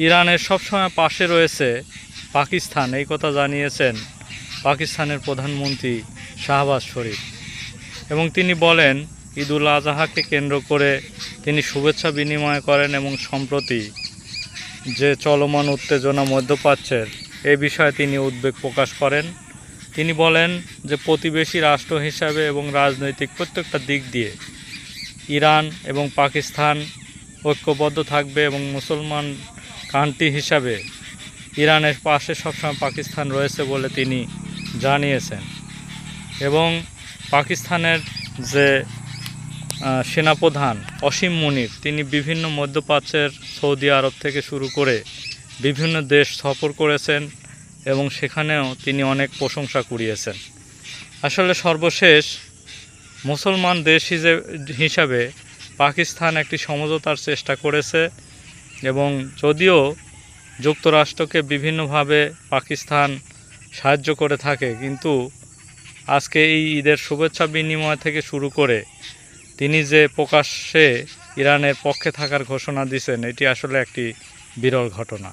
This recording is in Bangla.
ইরানের সবসময় পাশে রয়েছে পাকিস্তান, এই কথা জানিয়েছেন পাকিস্তানের প্রধানমন্ত্রী শাহবাজ শরীফ। এবং তিনি বলেন ঈদুল আজহাকে কেন্দ্র করে তিনি শুভেচ্ছা বিনিময় করেন এবং সম্প্রতি যে চলমান উত্তেজনা মধ্যপ্রাচ্যের এ বিষয়ে তিনি উদ্বেগ প্রকাশ করেন। তিনি বলেন যে প্রতিবেশী রাষ্ট্র হিসাবে এবং রাজনৈতিক প্রত্যেকটা দিক দিয়ে ইরান এবং পাকিস্তান ঐক্যবদ্ধ থাকবে এবং মুসলমান কান্ট্রি হিসাবে ইরানের পাশে সবসময় পাকিস্তান রয়েছে বলে তিনি জানিয়েছেন। এবং পাকিস্তানের যে সেনাপ্রধান অসীম মুনির, তিনি বিভিন্ন মধ্যপ্রাচ্যের সৌদি আরব থেকে শুরু করে বিভিন্ন দেশ সফর করেছেন এবং সেখানেও তিনি অনেক প্রশংসা কুড়িয়েছেন। আসলে সর্বশেষ মুসলমান দেশ হিসাবে পাকিস্তান একটি সমঝোতার চেষ্টা করেছে এবং যদিও যুক্তরাষ্ট্রকে বিভিন্নভাবে পাকিস্তান সাহায্য করে থাকে, কিন্তু আজকে এই ঈদের শুভেচ্ছা বিনিময় থেকে শুরু করে তিনি যে প্রকাশ্যে ইরানের পক্ষে থাকার ঘোষণা দিয়েছেন, এটি আসলে একটি বিরল ঘটনা।